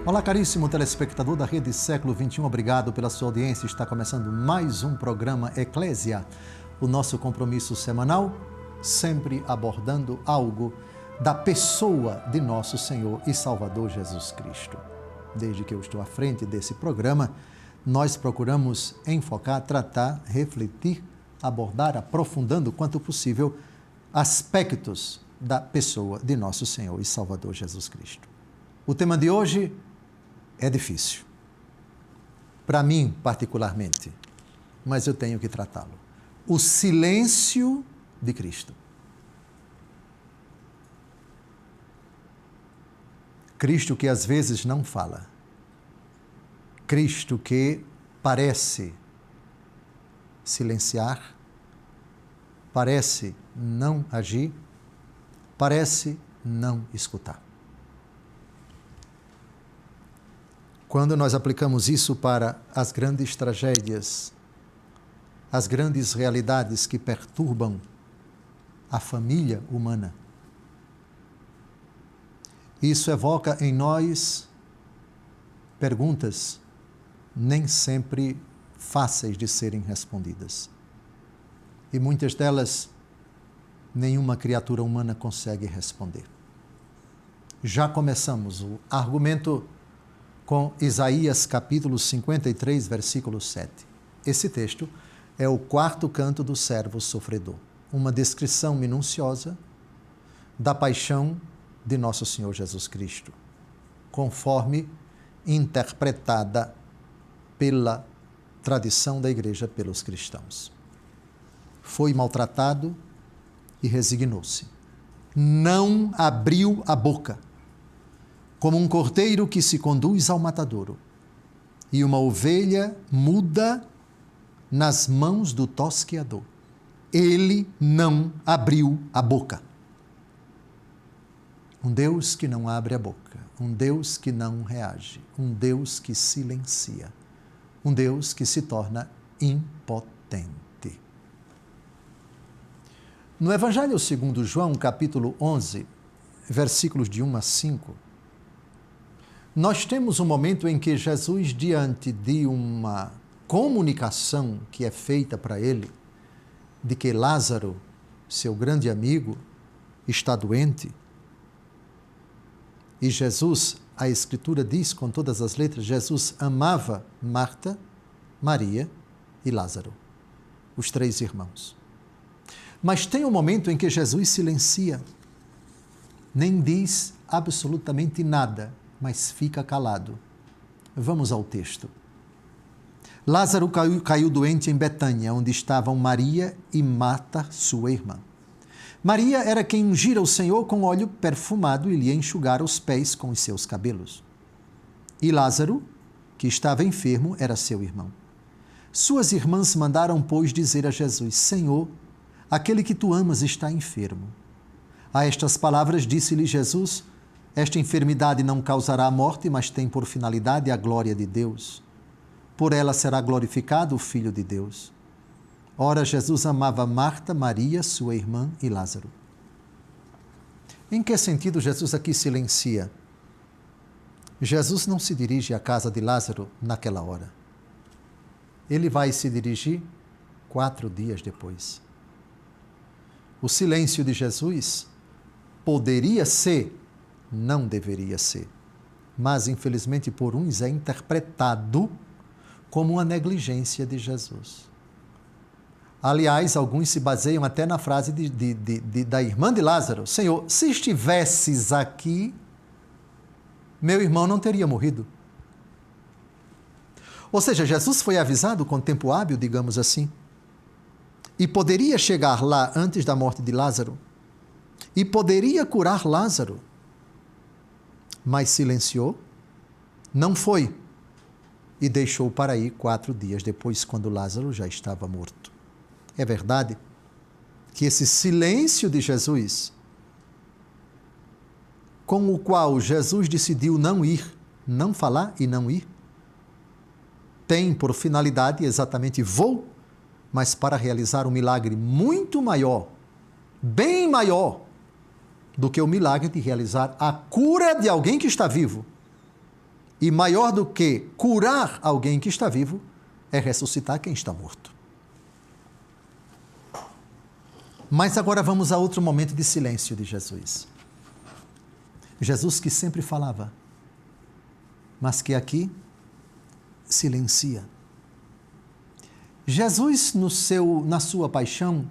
Olá, caríssimo telespectador da Rede Século XXI, obrigado pela sua audiência. Está começando mais um programa Eclésia, o nosso compromisso semanal, sempre abordando algo da pessoa de nosso Senhor e Salvador Jesus Cristo. Desde que eu estou à frente desse programa, nós procuramos enfocar, tratar, refletir, abordar, aprofundando quanto possível aspectos da pessoa de nosso Senhor e Salvador Jesus Cristo. O tema de hoje é difícil, para mim particularmente, mas eu tenho que tratá-lo. O silêncio de Cristo. Cristo que às vezes não fala. Cristo que parece silenciar, parece não agir, parece não escutar. Quando nós aplicamos isso para as grandes tragédias, as grandes realidades que perturbam a família humana, isso evoca em nós perguntas nem sempre fáceis de serem respondidas. E muitas delas, nenhuma criatura humana consegue responder. Já começamos o argumento com Isaías capítulo 53, versículo 7. Esse texto é o quarto canto do servo sofredor, uma descrição minuciosa da paixão de nosso Senhor Jesus Cristo, conforme interpretada pela tradição da igreja, pelos cristãos. Foi maltratado e resignou-se. Não abriu a boca, como um cordeiro que se conduz ao matadouro, e uma ovelha muda nas mãos do tosqueador. Ele não abriu a boca. Um Deus que não abre a boca, um Deus que não reage, um Deus que silencia, um Deus que se torna impotente. No Evangelho segundo João, capítulo 11, versículos de 1 a 5, nós temos um momento em que Jesus, diante de uma comunicação que é feita para ele, de que Lázaro, seu grande amigo, está doente, e Jesus, a Escritura diz com todas as letras, Jesus amava Marta, Maria e Lázaro, os três irmãos. Mas tem um momento em que Jesus silencia, nem diz absolutamente nada, mas fica calado. Vamos ao texto. Lázaro caiu doente em Betânia, onde estavam Maria e Marta, sua irmã. Maria era quem ungira o Senhor com óleo perfumado e lhe enxugara os pés com os seus cabelos. E Lázaro, que estava enfermo, era seu irmão. Suas irmãs mandaram, pois, dizer a Jesus: Senhor, aquele que tu amas está enfermo. A estas palavras disse-lhe Jesus: esta enfermidade não causará a morte, mas tem por finalidade a glória de Deus. Por ela será glorificado o Filho de Deus. Ora, Jesus amava Marta, Maria, sua irmã e Lázaro. Em que sentido Jesus aqui silencia? Jesus não se dirige à casa de Lázaro naquela hora. Ele vai se dirigir 4 dias depois. O silêncio de Jesus poderia ser, não deveria ser, mas infelizmente por uns é interpretado como uma negligência de Jesus. Aliás, alguns se baseiam até na frase da irmã de Lázaro: Senhor, se estivesses aqui, meu irmão não teria morrido. Ou seja, Jesus foi avisado com tempo hábil, digamos assim, e poderia chegar lá antes da morte de Lázaro, e poderia curar Lázaro, mas silenciou, não foi, e deixou para ir 4 dias depois, quando Lázaro já estava morto. É verdade que esse silêncio de Jesus, com o qual Jesus decidiu não ir, não falar e não ir, tem por finalidade exatamente vou, mas para realizar um milagre muito maior, bem maior, do que o milagre de realizar a cura de alguém que está vivo E maior do que curar alguém que está vivo é ressuscitar quem está morto. Mas agora vamos a outro momento de silêncio de Jesus. Jesus que sempre falava, mas que aqui silencia. Jesus, na sua paixão,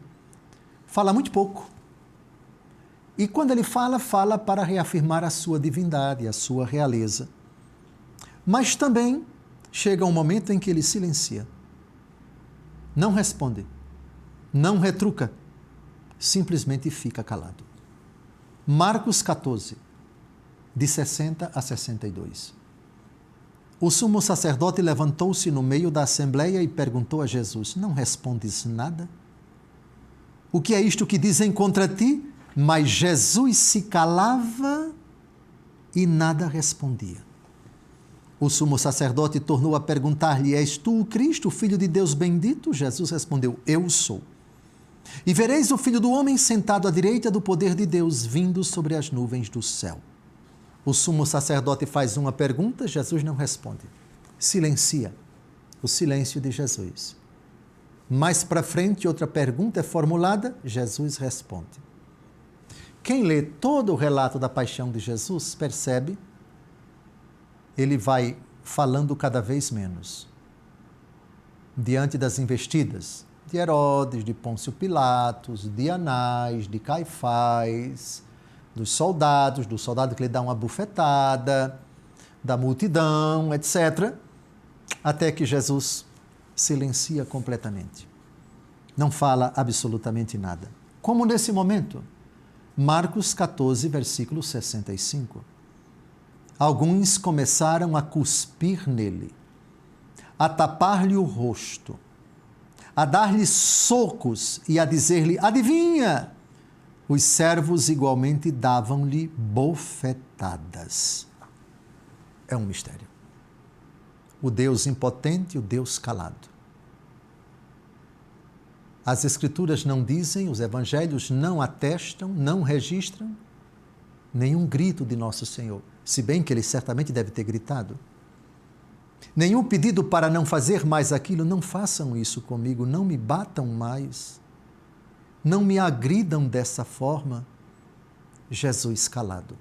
fala muito pouco. E quando ele fala, fala para reafirmar a sua divindade, a sua realeza. Mas também chega um momento em que ele silencia. Não responde, não retruca, simplesmente fica calado. Marcos 14, de 60 a 62. O sumo sacerdote levantou-se no meio da assembleia e perguntou a Jesus: não respondes nada? O que é isto que dizem contra ti? Mas Jesus se calava e nada respondia. O sumo sacerdote tornou a perguntar-lhe: és tu o Cristo, o Filho de Deus bendito? Jesus respondeu: eu sou. E vereis o Filho do Homem sentado à direita do poder de Deus, vindo sobre as nuvens do céu. O sumo sacerdote faz uma pergunta, Jesus não responde. Silencia. O silêncio de Jesus. Mais para frente, outra pergunta é formulada, Jesus responde. Quem lê todo o relato da paixão de Jesus, percebe, ele vai falando cada vez menos. Diante das investidas de Herodes, de Pôncio Pilatos, de Anás, de Caifás, dos soldados, do soldado que lhe dá uma bufetada, da multidão, etc., até que Jesus silencia completamente. Não fala absolutamente nada. Como nesse momento, Marcos 14, versículo 65. Alguns começaram a cuspir nele, a tapar-lhe o rosto, a dar-lhe socos e a dizer-lhe: adivinha! Os servos igualmente davam-lhe bofetadas. É um mistério. O Deus impotente, o Deus calado. As Escrituras não dizem, os Evangelhos não atestam, não registram nenhum grito de Nosso Senhor, se bem que ele certamente deve ter gritado. Nenhum pedido para não fazer mais aquilo: não façam isso comigo, não me batam mais. Não me agridam dessa forma. Jesus calado.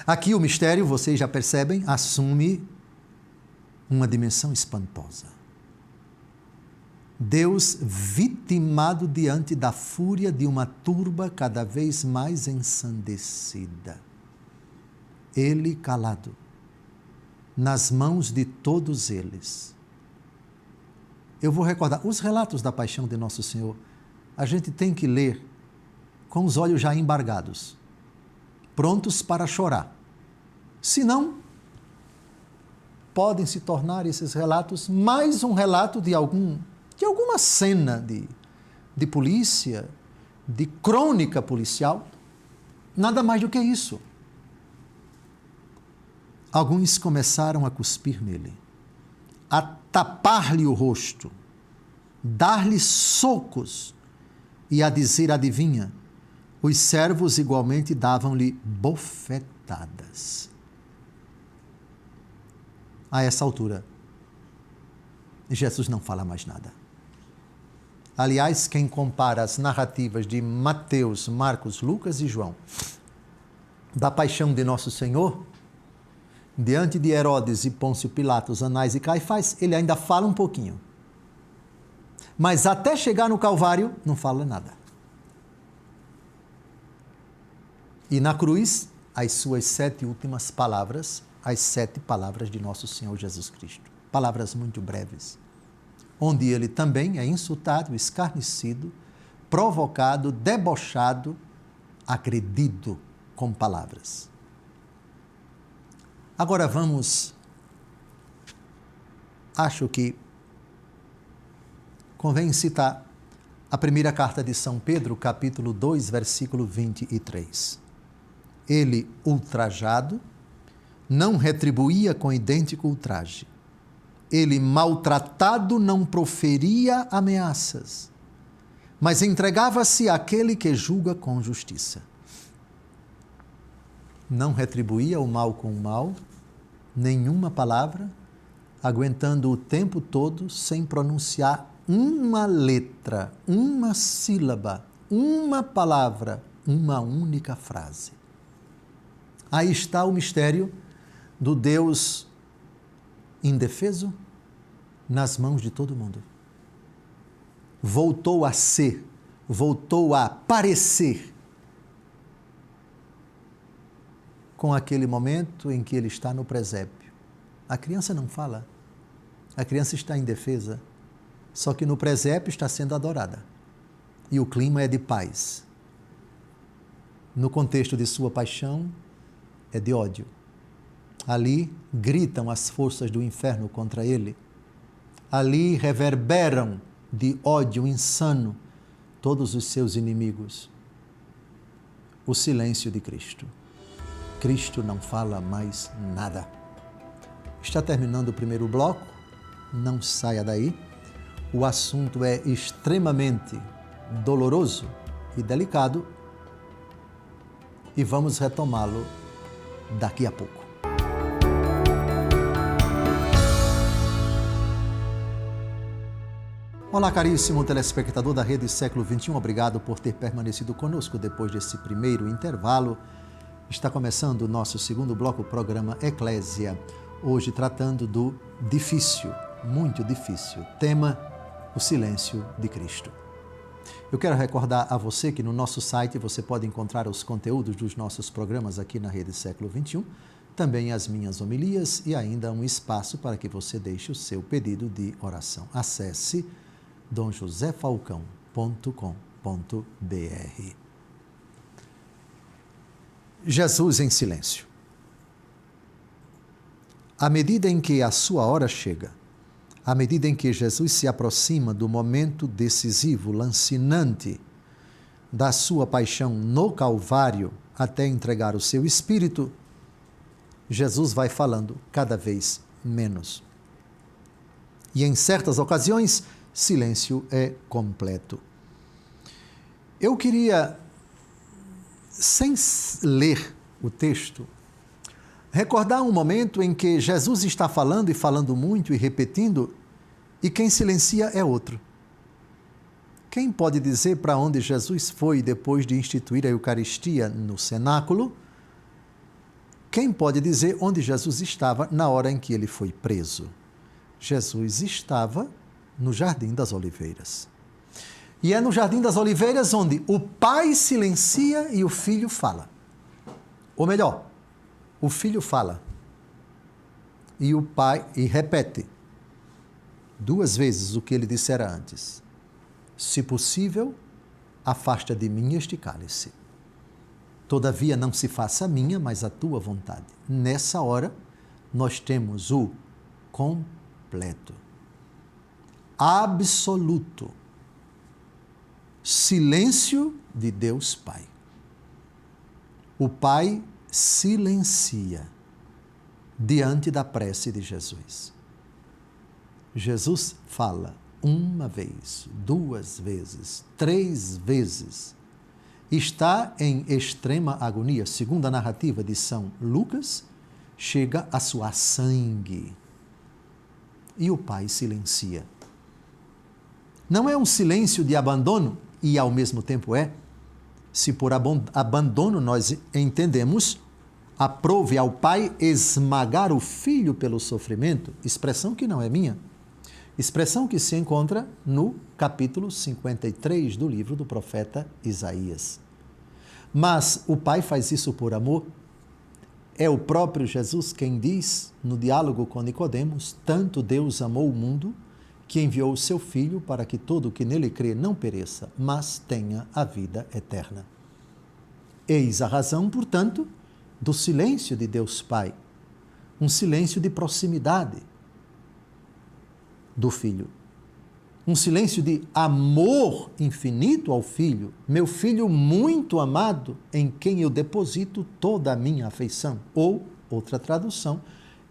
Aqui o mistério, vocês já percebem, assume uma dimensão espantosa. Deus vitimado diante da fúria de uma turba cada vez mais ensandecida. Ele calado, nas mãos de todos eles. Eu vou recordar, os relatos da paixão de Nosso Senhor, a gente tem que ler com os olhos já embargados, prontos para chorar. Senão, podem se tornar esses relatos mais um relato de alguma cena de polícia, de crônica policial, nada mais do que isso. Alguns começaram a cuspir nele, a tapar-lhe o rosto, dar-lhe socos e a dizer: adivinha? Os servos igualmente davam-lhe bofetadas. A essa altura, Jesus não fala mais nada. Aliás, quem compara as narrativas de Mateus, Marcos, Lucas e João da paixão de Nosso Senhor, diante de Herodes e Pôncio Pilatos, Anás e Caifás, ele ainda fala um pouquinho. Mas até chegar no Calvário, não fala nada. E na cruz, as suas 7 últimas palavras, as 7 palavras de Nosso Senhor Jesus Cristo. Palavras muito breves, onde ele também é insultado, escarnecido, provocado, debochado, agredido com palavras. Agora acho que convém citar a primeira carta de São Pedro, capítulo 2, versículo 23. Ele, ultrajado, não retribuía com idêntico ultraje. Ele, maltratado, não proferia ameaças, mas entregava-se àquele que julga com justiça. não retribuía o mal com o mal, nenhuma palavra, aguentando o tempo todo sem pronunciar uma letra, uma sílaba, uma palavra, uma única frase. Aí está o mistério do Deus indefeso nas mãos de todo mundo. Voltou a ser, voltou a parecer com aquele momento em que ele está no presépio. A criança não fala, a criança está indefesa, só que no presépio está sendo adorada. E o clima é de paz. No contexto de sua paixão, é de ódio. Ali gritam as forças do inferno contra ele. Ali reverberam de ódio insano todos os seus inimigos. O silêncio de Cristo. Cristo não fala mais nada. Está terminando o primeiro bloco, não saia daí. O assunto é extremamente doloroso e delicado e vamos retomá-lo daqui a pouco. Olá, caríssimo telespectador da Rede Século XXI, obrigado por ter permanecido conosco depois desse primeiro intervalo. Está começando o nosso segundo bloco, o programa Eclésia, hoje tratando do difícil, muito difícil, tema, o silêncio de Cristo. Eu quero recordar a você que no nosso site você pode encontrar os conteúdos dos nossos programas aqui na Rede Século XXI, também as minhas homilias e ainda um espaço para que você deixe o seu pedido de oração. Acesse domjosefalcão.com.br. Jesus em silêncio. À medida em que a sua hora chega, à medida em que Jesus se aproxima do momento decisivo, lancinante da sua paixão no Calvário até entregar o seu espírito, Jesus vai falando cada vez menos. E em certas ocasiões, silêncio é completo. Eu queria, sem ler o texto, recordar um momento em que Jesus está falando e falando muito e repetindo, e quem silencia é outro. Quem pode dizer para onde Jesus foi depois de instituir a Eucaristia no cenáculo? Quem pode dizer onde Jesus estava na hora em que ele foi preso? Jesus estava no Jardim das Oliveiras. E é no Jardim das Oliveiras onde o pai silencia e o filho fala. Ou melhor, o filho fala e o pai repete 2 vezes o que ele dissera antes. Se possível, afasta de mim este cálice. Todavia não se faça a minha, mas a tua vontade. Nessa hora, nós temos o completo, absoluto silêncio de Deus Pai. O Pai silencia diante da prece de Jesus. Jesus fala 1 vez, 2 vezes, 3 vezes. Está em extrema agonia. Segundo a narrativa de São Lucas, chega a suar sangue. E o Pai silencia. Não é um silêncio de abandono, e ao mesmo tempo é. Se por abandono nós entendemos, aprove ao Pai esmagar o Filho pelo sofrimento, expressão que não é minha, expressão que se encontra no capítulo 53 do livro do profeta Isaías. Mas o Pai faz isso por amor. É o próprio Jesus quem diz, no diálogo com Nicodemos, tanto Deus amou o mundo, que enviou o seu Filho para que todo o que nele crê não pereça, mas tenha a vida eterna. Eis a razão, portanto, do silêncio de Deus Pai, um silêncio de proximidade do Filho, um silêncio de amor infinito ao Filho, meu Filho muito amado, em quem eu deposito toda a minha afeição, ou, outra tradução,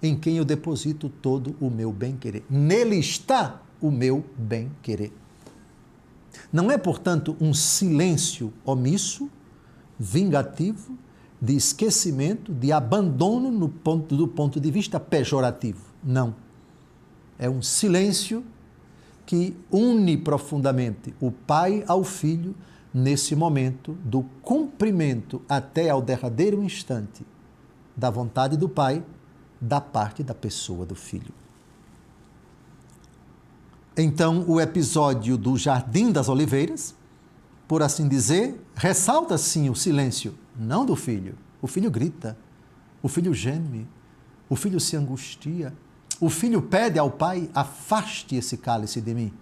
em quem eu deposito todo o meu bem-querer. Nele está o meu bem-querer. Não é, portanto, um silêncio omisso, vingativo, de esquecimento, de abandono do ponto de vista pejorativo. Não. É um silêncio que une profundamente o pai ao filho nesse momento do cumprimento até ao derradeiro instante da vontade do pai, da parte da pessoa do filho. Então, o episódio do Jardim das Oliveiras, por assim dizer, ressalta sim o silêncio, não do filho. O filho grita, o filho geme, o filho se angustia, o filho pede ao pai, afaste esse cálice de mim.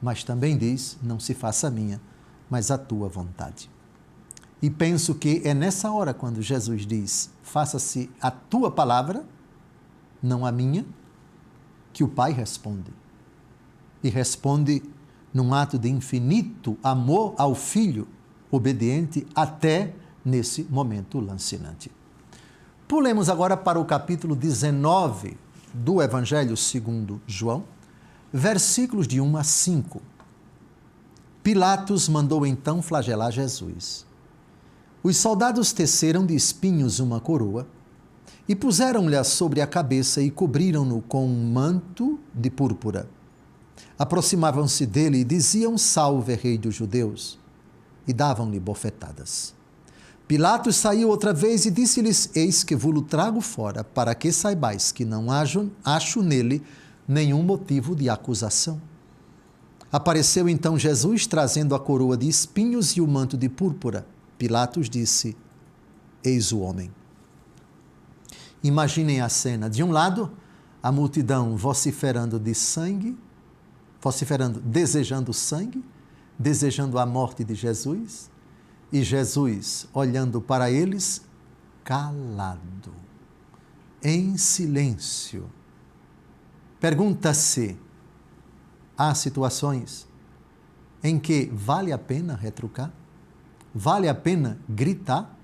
Mas também diz, não se faça a minha, mas a tua vontade. E penso que é nessa hora quando Jesus diz, faça-se a tua palavra, não a minha, que o pai responde. E responde num ato de infinito amor ao filho, obediente até nesse momento lancinante. Pulemos agora para o capítulo 19 do Evangelho segundo João, versículos de 1 a 5. Pilatos mandou então flagelar Jesus. Os soldados teceram de espinhos uma coroa e puseram-lhe sobre a cabeça e cobriram-no com um manto de púrpura. Aproximavam-se dele e diziam, salve, rei dos judeus, e davam-lhe bofetadas. Pilatos saiu outra vez e disse-lhes, eis que vos trago fora, para que saibais que não acho nele nenhum motivo de acusação. Apareceu então Jesus, trazendo a coroa de espinhos e o manto de púrpura. Pilatos disse, eis o homem. Imaginem a cena. De um lado, a multidão vociferando de sangue, desejando sangue, desejando a morte de Jesus, e Jesus olhando para eles, calado, em silêncio. Pergunta-se, há situações em que vale a pena retrucar? Vale a pena gritar?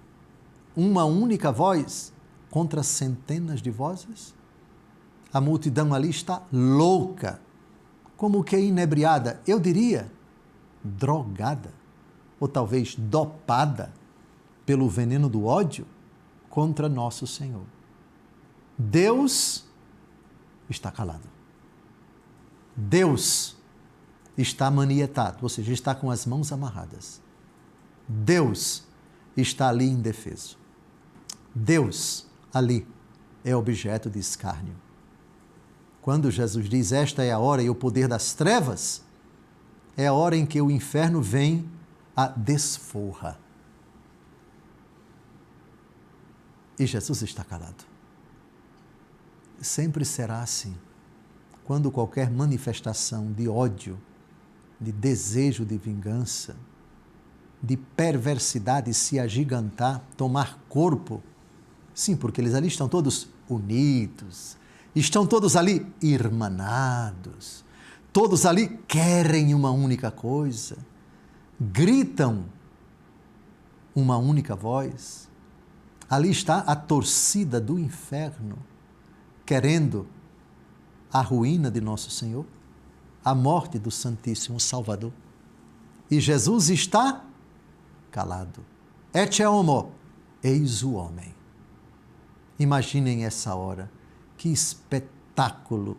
Uma única voz contra centenas de vozes? A multidão ali está louca, como que inebriada, eu diria, drogada, ou talvez dopada pelo veneno do ódio contra nosso Senhor. Deus está calado. Deus está manietado, ou seja, está com as mãos amarradas. Deus está ali indefeso. Deus ali é objeto de escárnio. Quando Jesus diz, esta é a hora e o poder das trevas, é a hora em que o inferno vem a desforra. E Jesus está calado. Sempre será assim. Quando qualquer manifestação de ódio, de desejo de vingança, de perversidade se agigantar, tomar corpo, sim, porque eles ali estão todos unidos, estão todos ali irmanados, todos ali querem uma única coisa, gritam uma única voz. Ali está a torcida do inferno, querendo a ruína de nosso Senhor, a morte do Santíssimo Salvador. E Jesus está calado. Ecce homo, eis o homem. Imaginem essa hora. Que espetáculo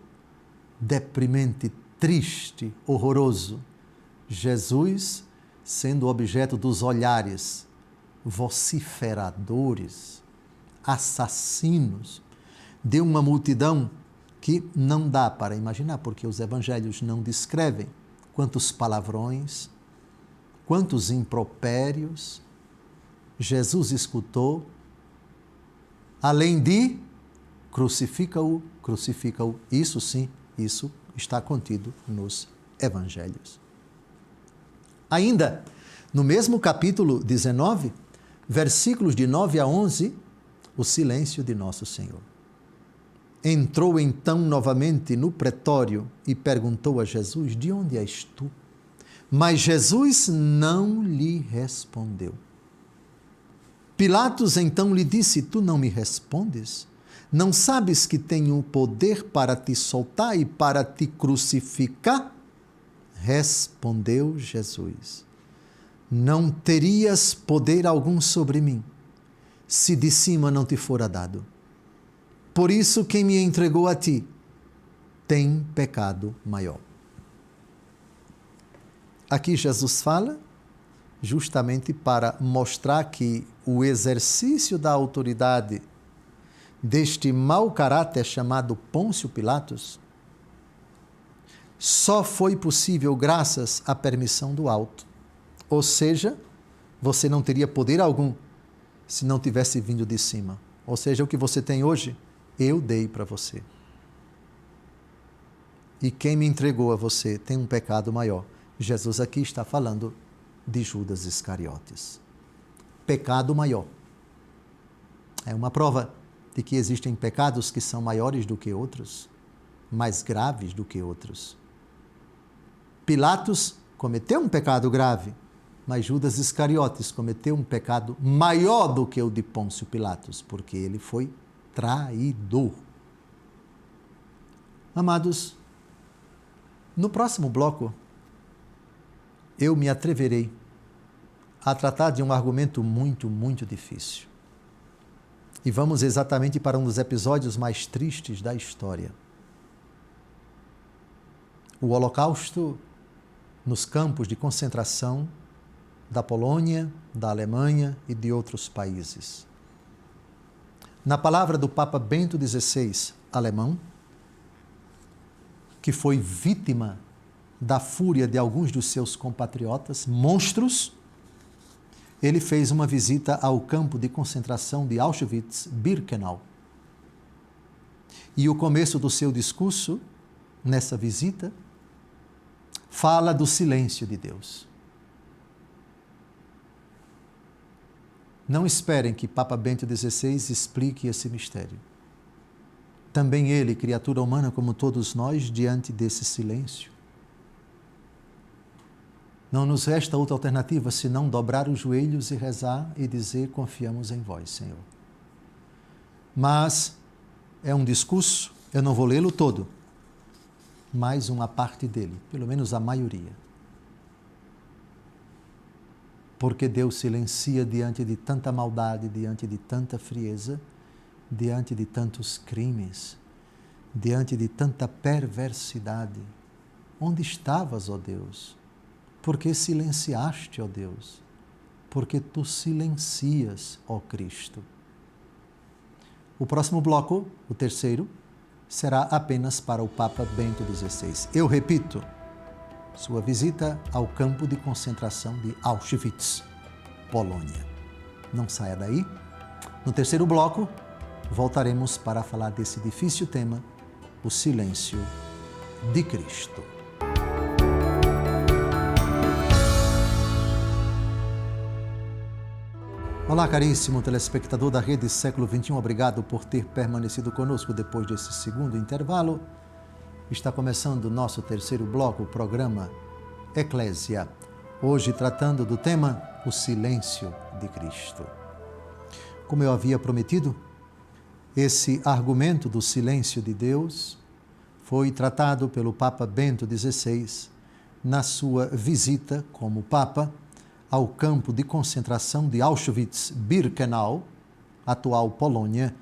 deprimente, triste, horroroso. Jesus sendo objeto dos olhares vociferadores, assassinos, de uma multidão que não dá para imaginar, porque os evangelhos não descrevem quantos palavrões, quantos impropérios Jesus escutou, além de crucifica-o, crucifica-o. Isso sim, isso está contido nos evangelhos. Ainda, no mesmo capítulo 19, versículos de 9 a 11, o silêncio de nosso Senhor. Entrou então novamente no pretório e perguntou a Jesus, de onde és tu? Mas Jesus não lhe respondeu. Pilatos então lhe disse, tu não me respondes? Não sabes que tenho o poder para te soltar e para te crucificar? Respondeu Jesus, não terias poder algum sobre mim, se de cima não te fora dado. Por isso, quem me entregou a ti tem pecado maior. Aqui Jesus fala justamente para mostrar que o exercício da autoridade deste mau caráter chamado Pôncio Pilatos só foi possível graças à permissão do alto. Ou seja, você não teria poder algum se não tivesse vindo de cima. Ou seja, o que você tem hoje, eu dei para você. E quem me entregou a você tem um pecado maior. Jesus aqui está falando de Judas Iscariotes. Pecado maior. É uma prova de que existem pecados que são maiores do que outros, mais graves do que outros. Pilatos cometeu um pecado grave, mas Judas Iscariotes cometeu um pecado maior do que o de Pôncio Pilatos, porque ele foi traidor. Amados, no próximo bloco, eu me atreverei a tratar de um argumento muito difícil. E vamos exatamente para um dos episódios mais tristes da história. O Holocausto nos campos de concentração da Polônia, da Alemanha e de outros países. Na palavra do Papa Bento XVI, alemão, que foi vítima da fúria de alguns dos seus compatriotas, monstros, ele fez uma visita ao campo de concentração de Auschwitz-Birkenau. E o começo do seu discurso, nessa visita, fala do silêncio de Deus. Não esperem que Papa Bento XVI explique esse mistério. Também ele, criatura humana como todos nós, diante desse silêncio. Não nos resta outra alternativa senão dobrar os joelhos e rezar e dizer: confiamos em vós, Senhor. Mas é um discurso, eu não vou lê-lo todo, mas uma parte dele, pelo menos a maioria. Porque Deus silencia diante de tanta maldade, diante de tanta frieza, diante de tantos crimes, diante de tanta perversidade. Onde estavas, ó Deus? Por que silenciaste, ó Deus? Porque tu silencias, ó Cristo. O próximo bloco, o terceiro, será apenas para o Papa Bento XVI. Eu repito, sua visita ao campo de concentração de Auschwitz, Polônia. Não saia daí. No terceiro bloco, voltaremos para falar desse difícil tema, o silêncio de Cristo. Olá, caríssimo telespectador da Rede Século XXI, obrigado por ter permanecido conosco depois desse segundo intervalo. Está começando o nosso terceiro bloco, o programa Eclésia, hoje tratando do tema o silêncio de Cristo. Como eu havia prometido, esse argumento do silêncio de Deus foi tratado pelo Papa Bento XVI na sua visita como Papa ao campo de concentração de Auschwitz-Birkenau, atual Polônia,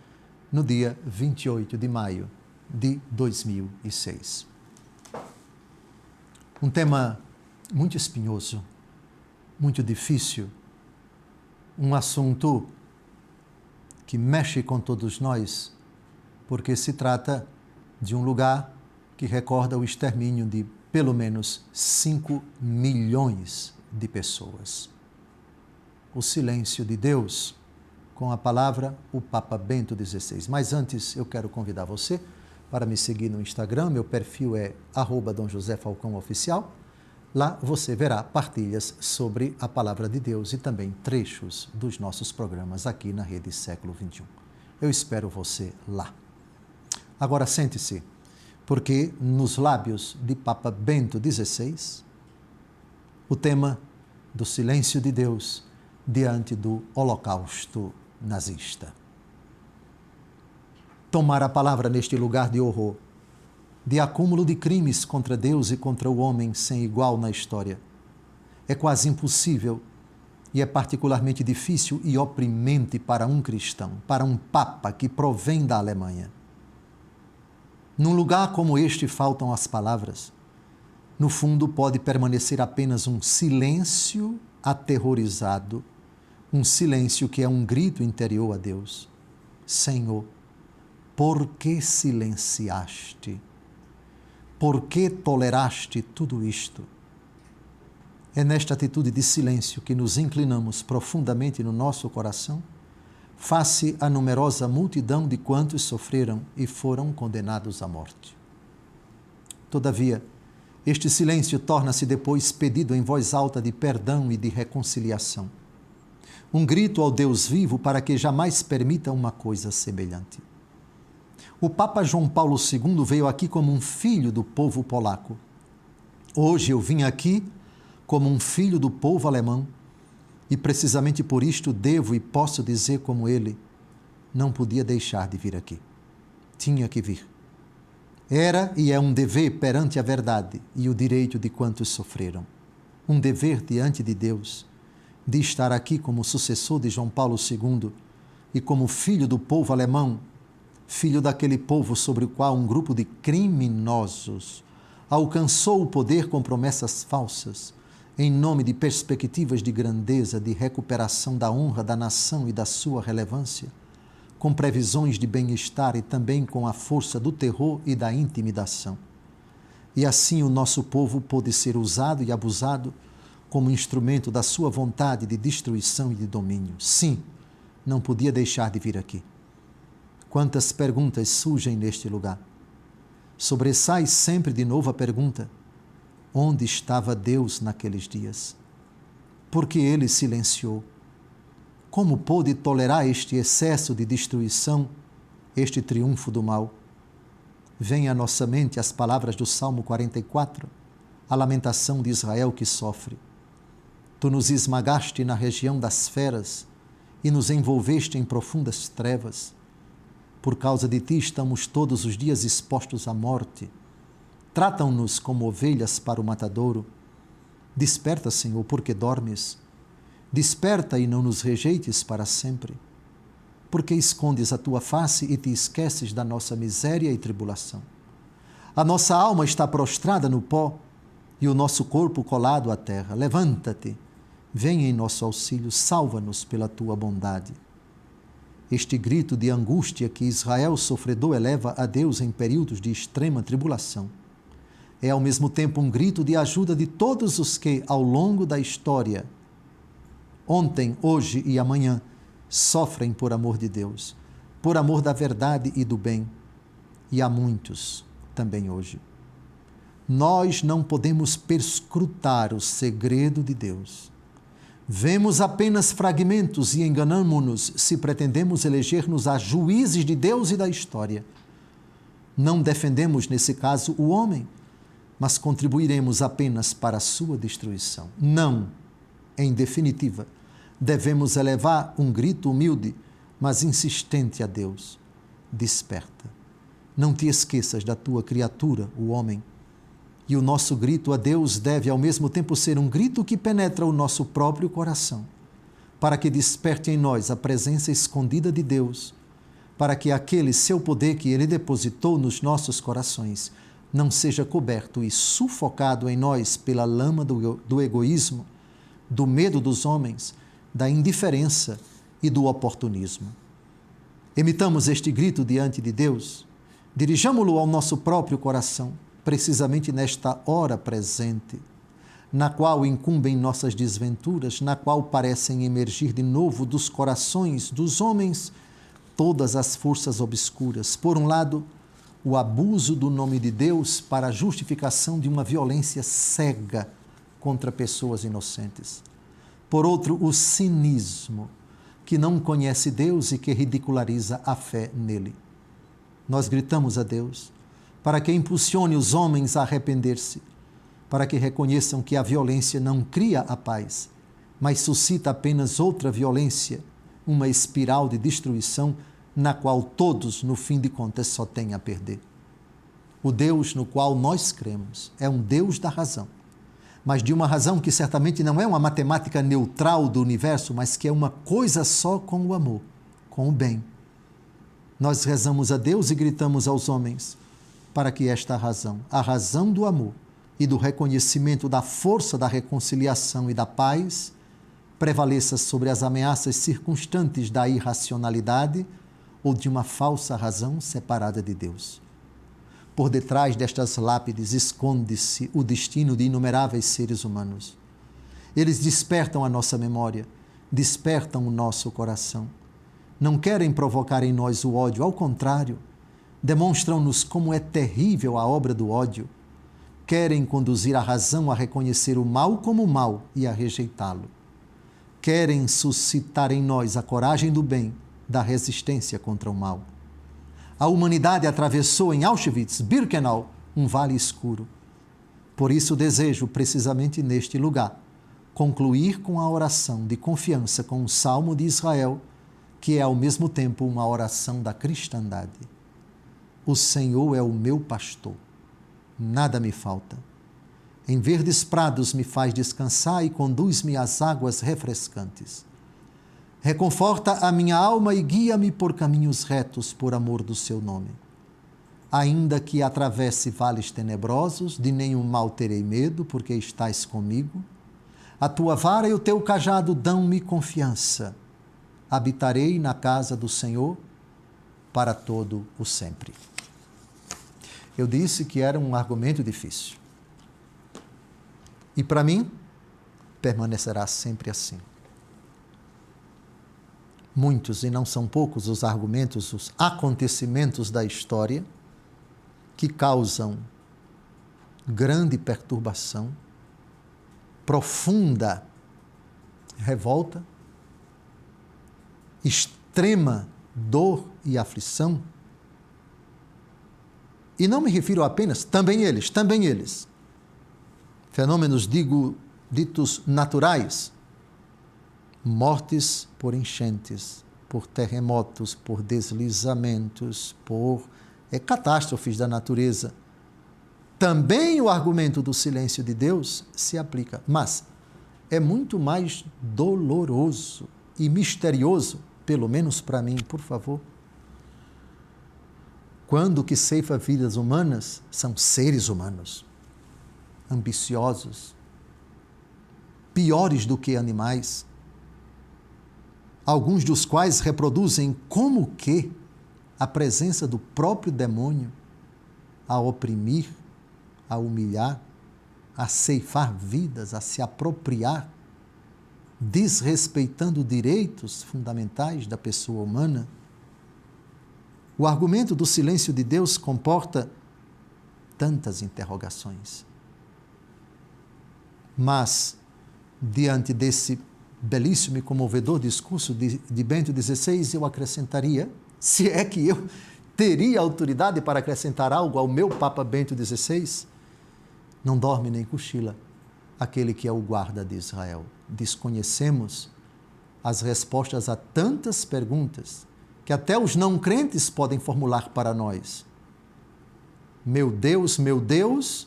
no dia 28 de maio de 2006. Um tema muito espinhoso, muito difícil, um assunto que mexe com todos nós, porque se trata de um lugar que recorda o extermínio de pelo menos 5 milhões de pessoas. O silêncio de Deus, com a palavra, o Papa Bento XVI. Mas antes, eu quero convidar você para me seguir no Instagram, meu perfil é @DomJosé_Falcão_Oficial. Lá você verá partilhas sobre a palavra de Deus e também trechos dos nossos programas aqui na Rede Século XXI. Eu espero você lá. Agora sente-se, porque nos lábios de Papa Bento XVI, o tema do silêncio de Deus diante do Holocausto nazista. Tomar a palavra neste lugar de horror, de acúmulo de crimes contra Deus e contra o homem sem igual na história, é quase impossível E é particularmente difícil e oprimente para um cristão, para um papa que provém da Alemanha. Num lugar como este faltam as palavras. No fundo, pode permanecer apenas um silêncio aterrorizado, um silêncio que é um grito interior a Deus. Senhor, por que silenciaste? Por que toleraste tudo isto? É nesta atitude de silêncio que nos inclinamos profundamente no nosso coração, face à numerosa multidão de quantos sofreram e foram condenados à morte. Todavia, este silêncio torna-se depois pedido em voz alta de perdão e de reconciliação. Um grito ao Deus vivo para que jamais permita uma coisa semelhante. O Papa João Paulo II veio aqui como um filho do povo polaco. Hoje eu vim aqui como um filho do povo alemão e precisamente por isto devo e posso dizer como ele, não podia deixar de vir aqui. Tinha que vir. Era e é um dever perante a verdade e o direito de quantos sofreram. Um dever diante de Deus, de estar aqui como sucessor de João Paulo II e como filho do povo alemão, filho daquele povo sobre o qual um grupo de criminosos alcançou o poder com promessas falsas, em nome de perspectivas de grandeza, de recuperação da honra da nação e da sua relevância, com previsões de bem-estar e também com a força do terror e da intimidação. E assim o nosso povo pôde ser usado e abusado como instrumento da sua vontade de destruição e de domínio. Sim, não podia deixar de vir aqui. Quantas perguntas surgem neste lugar? Sobressai sempre de novo a pergunta: onde estava Deus naqueles dias? Por que ele silenciou? Como pôde tolerar este excesso de destruição, este triunfo do mal? Vem à nossa mente as palavras do Salmo 44, a lamentação de Israel que sofre. Tu nos esmagaste na região das feras e nos envolveste em profundas trevas. Por causa de ti estamos todos os dias expostos à morte. Tratam-nos como ovelhas para o matadouro. Desperta, Senhor, porque dormes. Desperta e não nos rejeites para sempre. Porque escondes a tua face e te esqueces da nossa miséria e tribulação. A nossa alma está prostrada no pó e o nosso corpo colado à terra. Levanta-te, vem em nosso auxílio, salva-nos pela tua bondade. Este grito de angústia que Israel sofredor eleva a Deus em períodos de extrema tribulação é ao mesmo tempo um grito de ajuda de todos os que, ao longo da história, ontem, hoje e amanhã, sofrem por amor de Deus, por amor da verdade e do bem, e há muitos também hoje. Nós não podemos perscrutar o segredo de Deus. Vemos apenas fragmentos e enganamo-nos se pretendemos eleger-nos a juízes de Deus e da história. Não defendemos, nesse caso, o homem, mas contribuiremos apenas para a sua destruição. Não, em definitiva, devemos elevar um grito humilde, mas insistente a Deus. Desperta. Não te esqueças da tua criatura, o homem. E o nosso grito a Deus deve ao mesmo tempo ser um grito que penetra o nosso próprio coração, para que desperte em nós a presença escondida de Deus, para que aquele seu poder que Ele depositou nos nossos corações não seja coberto e sufocado em nós pela lama do egoísmo, do medo dos homens, da indiferença e do oportunismo. Emitamos este grito diante de Deus, dirijamo-lo ao nosso próprio coração, precisamente nesta hora presente, na qual incumbem nossas desventuras, na qual parecem emergir de novo dos corações dos homens todas as forças obscuras. Por um lado, o abuso do nome de Deus para a justificação de uma violência cega contra pessoas inocentes. Por outro, o cinismo, que não conhece Deus e que ridiculariza a fé nele. Nós gritamos a Deus para que impulsione os homens a arrepender-se, para que reconheçam que a violência não cria a paz, mas suscita apenas outra violência, uma espiral de destruição na qual todos, no fim de contas, só têm a perder. O Deus no qual nós cremos é um Deus da razão, mas de uma razão que certamente não é uma matemática neutral do universo, mas que é uma coisa só com o amor, com o bem. Nós rezamos a Deus e gritamos aos homens para que esta razão, a razão do amor e do reconhecimento da força da reconciliação e da paz, prevaleça sobre as ameaças circunstantes da irracionalidade ou de uma falsa razão separada de Deus. Por detrás destas lápides esconde-se o destino de inumeráveis seres humanos. Eles despertam a nossa memória, despertam o nosso coração. Não querem provocar em nós o ódio, ao contrário, demonstram-nos como é terrível a obra do ódio. Querem conduzir a razão a reconhecer o mal como mal e a rejeitá-lo. Querem suscitar em nós a coragem do bem, da resistência contra o mal. A humanidade atravessou em Auschwitz, Birkenau, um vale escuro. Por isso desejo, precisamente neste lugar, concluir com a oração de confiança com o Salmo de Israel, que é ao mesmo tempo uma oração da cristandade. O Senhor é o meu pastor, nada me falta. Em verdes prados me faz descansar e conduz-me às águas refrescantes. Reconforta a minha alma e guia-me por caminhos retos por amor do seu nome. Ainda que atravesse vales tenebrosos, de nenhum mal terei medo, porque estás comigo. A tua vara e o teu cajado dão-me confiança. Habitarei na casa do Senhor para todo o sempre. Eu disse que era um argumento difícil. E para mim, permanecerá sempre assim. Muitos, e não são poucos, os argumentos, os acontecimentos da história que causam grande perturbação, profunda revolta, extrema dor e aflição. E não me refiro apenas, também eles, fenômenos, ditos naturais, mortes por enchentes, por terremotos, por deslizamentos, por catástrofes da natureza. Também o argumento do silêncio de Deus se aplica, mas é muito mais doloroso e misterioso, pelo menos para mim, por favor, quando o que ceifa vidas humanas são seres humanos, ambiciosos, piores do que animais, alguns dos quais reproduzem como que a presença do próprio demônio a oprimir, a humilhar, a ceifar vidas, a se apropriar, desrespeitando direitos fundamentais da pessoa humana. O argumento do silêncio de Deus comporta tantas interrogações. Mas, diante desse belíssimo e comovedor discurso de Bento XVI, eu acrescentaria, se é que eu teria autoridade para acrescentar algo ao meu Papa Bento XVI, não dorme nem cochila aquele que é o guarda de Israel. Desconhecemos as respostas a tantas perguntas que até os não crentes podem formular para nós. Meu Deus,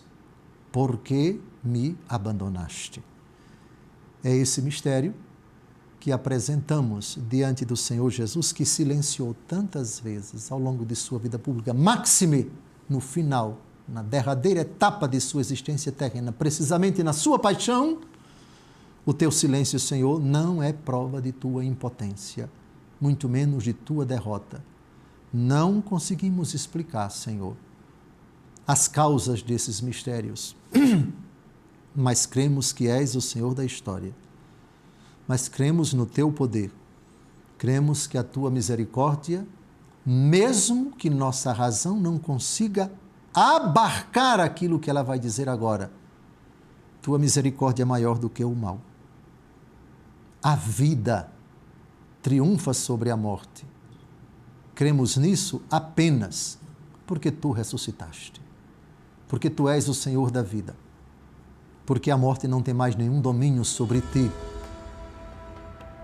por que me abandonaste? É esse mistério que apresentamos diante do Senhor Jesus, que silenciou tantas vezes ao longo de sua vida pública, máxime no final, na derradeira etapa de sua existência terrena, precisamente na sua paixão. O teu silêncio, Senhor, não é prova de tua impotência, muito menos de tua derrota. Não conseguimos explicar, Senhor, as causas desses mistérios, mas cremos que és o Senhor da história. Mas cremos no teu poder. Cremos que a tua misericórdia, mesmo que nossa razão não consiga abarcar aquilo que ela vai dizer agora, tua misericórdia é maior do que o mal. A vida triunfa sobre a morte. Cremos nisso apenas porque tu ressuscitaste, porque tu és o Senhor da vida, porque a morte não tem mais nenhum domínio sobre ti,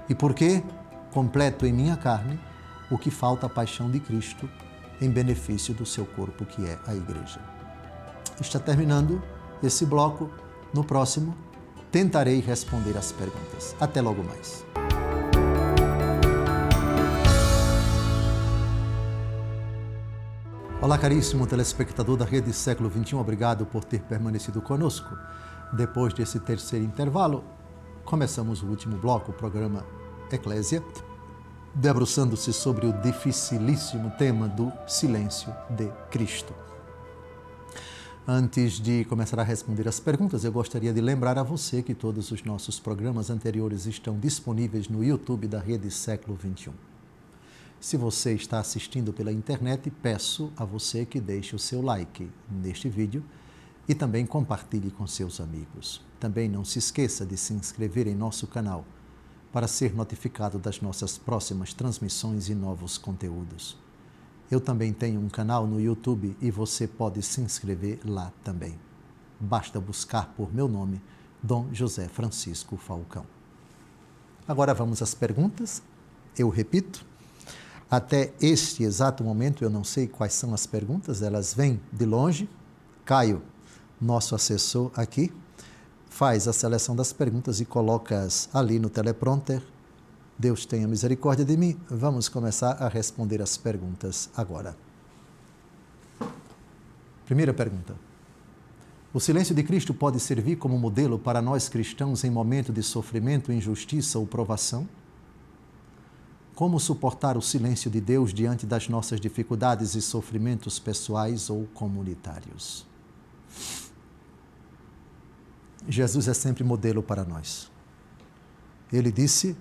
e porque completo em minha carne o que falta à paixão de Cristo em benefício do seu corpo, que é a Igreja. Está terminando esse bloco No próximo, tentarei responder as perguntas. Até logo mais. Olá, caríssimo telespectador da Rede Século XXI, obrigado por ter permanecido conosco. Depois desse terceiro intervalo, começamos o último bloco, o programa Eclésia, debruçando-se sobre o dificilíssimo tema do silêncio de Cristo. Antes de começar a responder as perguntas, eu gostaria de lembrar a você que todos os nossos programas anteriores estão disponíveis no YouTube da Rede Século XXI. Se você está assistindo pela internet, peço a você que deixe o seu like neste vídeo e também compartilhe com seus amigos. Também não se esqueça de se inscrever em nosso canal para ser notificado das nossas próximas transmissões e novos conteúdos. Eu também tenho um canal no YouTube e você pode se inscrever lá também. Basta buscar por meu nome, Dom José Francisco Falcão. Agora vamos às perguntas. Eu repito, até este exato momento eu não sei quais são as perguntas, elas vêm de longe. Caio, nosso assessor aqui, faz a seleção das perguntas e coloca-as ali no teleprompter. Deus tenha misericórdia de mim. Vamos começar a responder as perguntas agora. Primeira pergunta. O silêncio de Cristo pode servir como modelo para nós cristãos em momento de sofrimento, injustiça ou provação? Como suportar o silêncio de Deus diante das nossas dificuldades e sofrimentos pessoais ou comunitários? Jesus é sempre modelo para nós. Ele disse: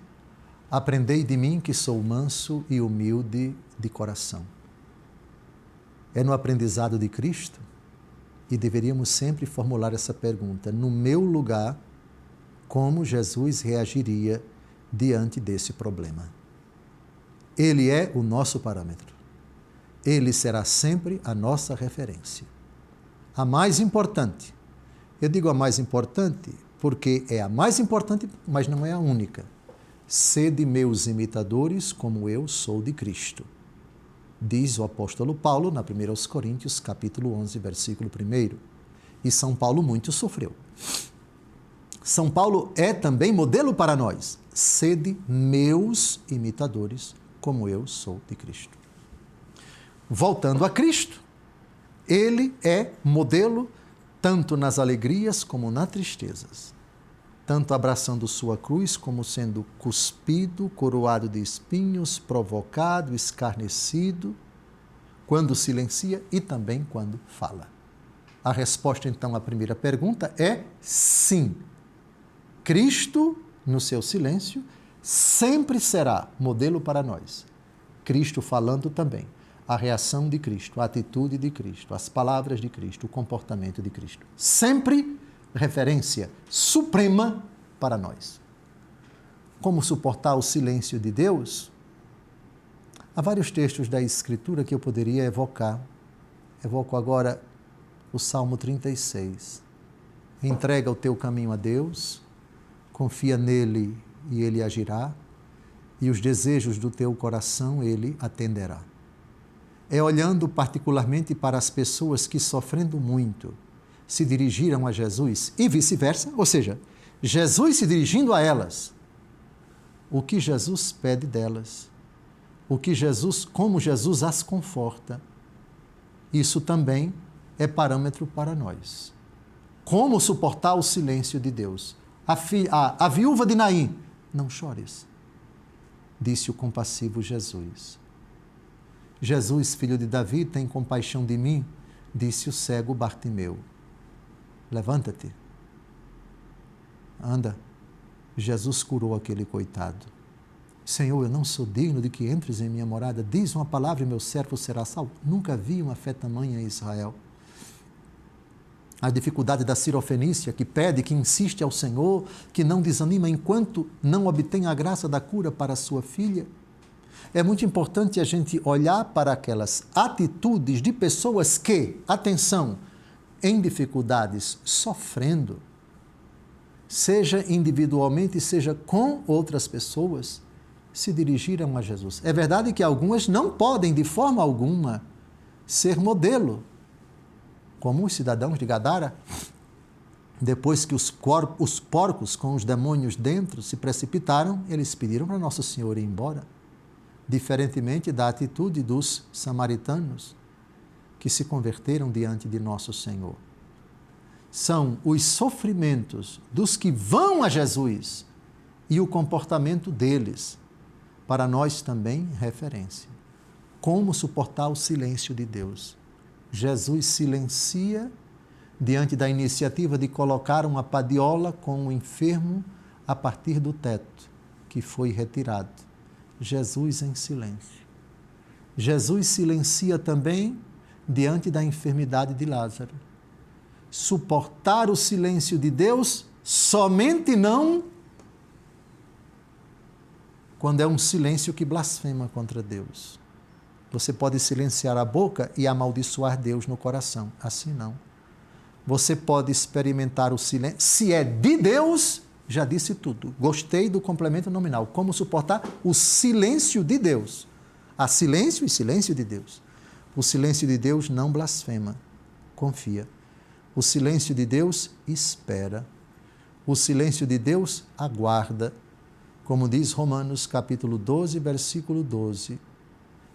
aprendei de mim que sou manso e humilde de coração. É no aprendizado de Cristo e deveríamos sempre formular essa pergunta: no meu lugar, como Jesus reagiria diante desse problema? Ele é o nosso parâmetro. Ele será sempre a nossa referência. A mais importante. Eu digo a mais importante porque é a mais importante, mas não é a única. Sede meus imitadores, como eu sou de Cristo. Diz o apóstolo Paulo na 1 Coríntios, capítulo 11, versículo 1. E São Paulo muito sofreu. São Paulo é também modelo para nós. Sede meus imitadores, como eu sou de Cristo. Voltando a Cristo, ele é modelo tanto nas alegrias como nas tristezas, tanto abraçando sua cruz como sendo cuspido, coroado de espinhos, provocado, escarnecido, quando silencia e também quando fala. A resposta, então, à primeira pergunta é sim. Cristo, no seu silêncio, sempre será modelo para nós. Cristo falando também. A reação de Cristo, a atitude de Cristo, as palavras de Cristo, o comportamento de Cristo. Sempre referência suprema para nós. Como suportar o silêncio de Deus? Há vários textos da Escritura que eu poderia evocar. Evoco agora o Salmo 36. Entrega o teu caminho a Deus, confia nele e ele agirá, e os desejos do teu coração ele atenderá. É olhando particularmente para as pessoas que, sofrendo muito, se dirigiram a Jesus e vice-versa, ou seja, Jesus se dirigindo a elas. O que Jesus pede delas, como Jesus as conforta, isso também é parâmetro para nós. Como suportar o silêncio de Deus? A viúva de Naim, não chores, disse o compassivo Jesus. Jesus, filho de Davi, tem compaixão de mim, disse o cego Bartimeu. Levanta-te, anda. Jesus curou aquele coitado. Senhor, eu não sou digno de que entres em minha morada, diz uma palavra e meu servo será salvo. Nunca vi uma fé tamanha em Israel. A dificuldade da Sirofenícia, que pede, que insiste ao Senhor, que não desanima enquanto não obtém a graça da cura para a sua filha. É muito importante a gente olhar para aquelas atitudes de pessoas que, atenção, em dificuldades, sofrendo, seja individualmente, seja com outras pessoas, se dirigiram a Jesus. É verdade que algumas não podem, de forma alguma, ser modelo, como os cidadãos de Gadara, depois que os porcos com os demônios dentro se precipitaram, eles pediram para Nosso Senhor ir embora. Diferentemente da atitude dos samaritanos, que se converteram diante de Nosso Senhor. São os sofrimentos dos que vão a Jesus e o comportamento deles, para nós também referência. Como suportar o silêncio de Deus? Jesus silencia diante da iniciativa de colocar uma padiola com o enfermo a partir do teto, que foi retirado. Jesus em silêncio. Jesus silencia também diante da enfermidade de Lázaro. Suportar o silêncio de Deus somente não quando é um silêncio que blasfema contra Deus. Você pode silenciar a boca e amaldiçoar Deus no coração. Assim não. Você pode experimentar o silêncio. Se é de Deus, já disse tudo. Gostei do complemento nominal. Como suportar o silêncio de Deus. Há silêncio e silêncio de Deus. O silêncio de Deus não blasfema. Confia. O silêncio de Deus espera. O silêncio de Deus aguarda. Como diz Romanos capítulo 12, versículo 12.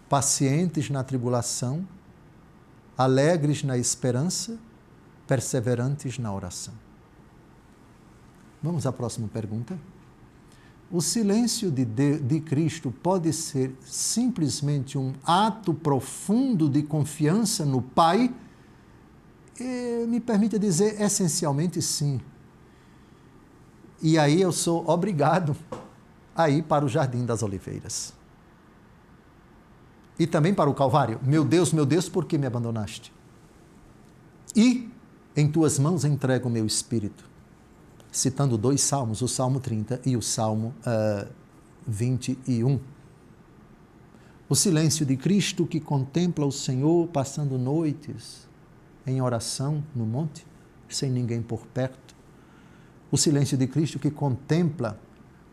Pacientes na tribulação, alegres na esperança, perseverantes na oração. Vamos à próxima pergunta. O silêncio de Cristo pode ser simplesmente um ato profundo de confiança no Pai? Me permita dizer, essencialmente sim. E aí eu sou obrigado a ir para o Jardim das Oliveiras. E também para o Calvário. Meu Deus, por que me abandonaste? E em tuas mãos entrego o meu espírito. Citando 2 salmos, o Salmo 30 e o Salmo 21. O silêncio de Cristo que contempla o Senhor passando noites em oração no monte, sem ninguém por perto. O silêncio de Cristo que contempla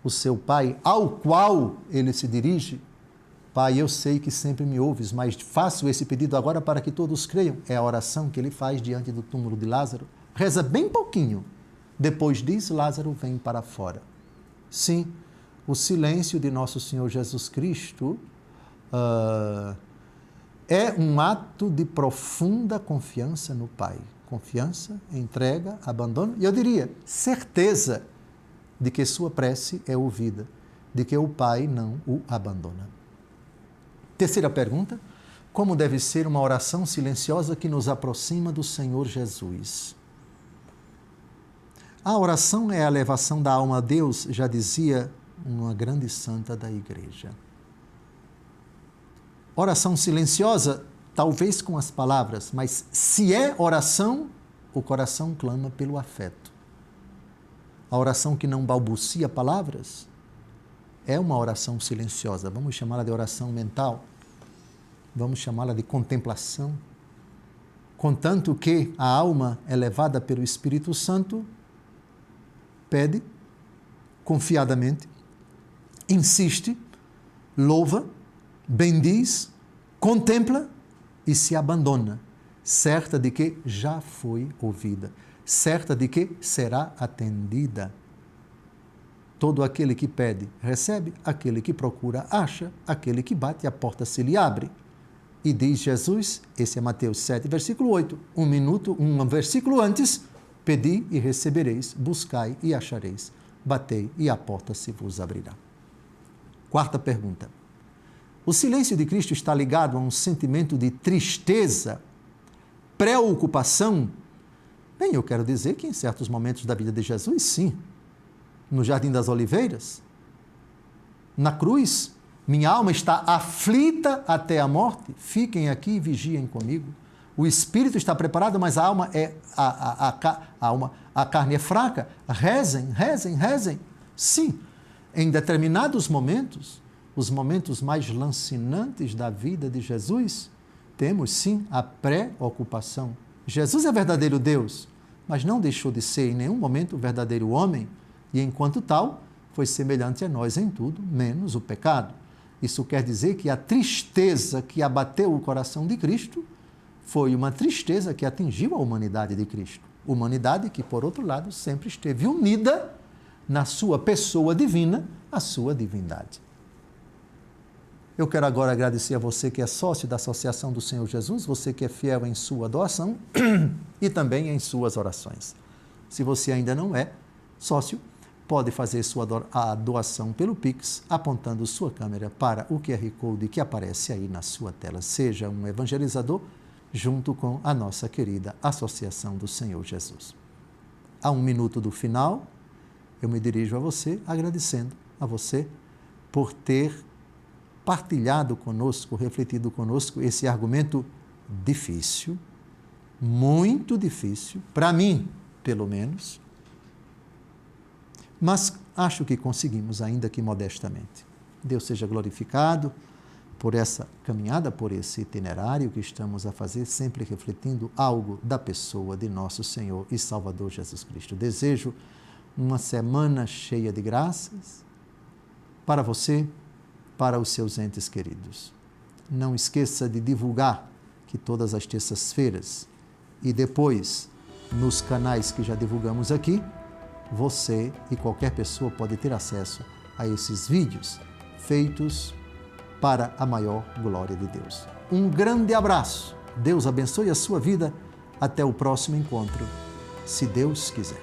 o seu Pai, ao qual ele se dirige. Pai, eu sei que sempre me ouves, mas faço esse pedido agora para que todos creiam. É a oração que ele faz diante do túmulo de Lázaro. Reza bem pouquinho. Depois diz, Lázaro vem para fora. Sim, o silêncio de nosso Senhor Jesus Cristo é um ato de profunda confiança no Pai. Confiança, entrega, abandono e eu diria, certeza de que sua prece é ouvida, de que o Pai não o abandona. Terceira pergunta, como deve ser uma oração silenciosa que nos aproxima do Senhor Jesus? A oração é a elevação da alma a Deus, já dizia uma grande santa da Igreja. Oração silenciosa, talvez com as palavras, mas se é oração, o coração clama pelo afeto. A oração que não balbucia palavras é uma oração silenciosa. Vamos chamá-la de oração mental. Vamos chamá-la de contemplação. Contanto que a alma é levada pelo Espírito Santo, pede confiadamente, insiste, louva, bendiz, contempla e se abandona, certa de que já foi ouvida, certa de que será atendida. Todo aquele que pede, recebe, aquele que procura, acha, aquele que bate, a porta se lhe abre. E diz Jesus, esse é Mateus 7, versículo 8, um versículo antes, pedi e recebereis, buscai e achareis, batei e a porta se vos abrirá. Quarta pergunta. O silêncio de Cristo está ligado a um sentimento de tristeza, preocupação? Bem, eu quero dizer que em certos momentos da vida de Jesus, sim. No Jardim das Oliveiras, na cruz, minha alma está aflita até a morte, fiquem aqui e vigiem comigo. O espírito está preparado, mas a alma a carne é fraca. Rezem, rezem, rezem. Sim, em determinados momentos, os momentos mais lancinantes da vida de Jesus, temos sim a preocupação. Jesus é verdadeiro Deus, mas não deixou de ser em nenhum momento o verdadeiro homem, e enquanto tal, foi semelhante a nós em tudo, menos o pecado. Isso quer dizer que a tristeza que abateu o coração de Cristo foi uma tristeza que atingiu a humanidade de Cristo. humanidade que, por outro lado, sempre esteve unida na sua pessoa divina, a sua divindade. Eu quero agora agradecer a você que é sócio da Associação do Senhor Jesus, você que é fiel em sua doação e também em suas orações. Se você ainda não é sócio, pode fazer a doação pelo Pix, apontando sua câmera para o QR Code que aparece aí na sua tela. Seja um evangelizador junto com a nossa querida Associação do Senhor Jesus. A 1 minuto do final, eu me dirijo a você agradecendo a você por ter partilhado conosco, refletido conosco esse argumento difícil, muito difícil, para mim, pelo menos, mas acho que conseguimos, ainda que modestamente. Deus seja glorificado por essa caminhada, por esse itinerário que estamos a fazer, sempre refletindo algo da pessoa de nosso Senhor e Salvador Jesus Cristo. Desejo uma semana cheia de graças para você, para os seus entes queridos. Não esqueça de divulgar que todas as terças-feiras e depois nos canais que já divulgamos aqui, você e qualquer pessoa pode ter acesso a esses vídeos feitos para a maior glória de Deus. Um grande abraço. Deus abençoe a sua vida. Até o próximo encontro, se Deus quiser.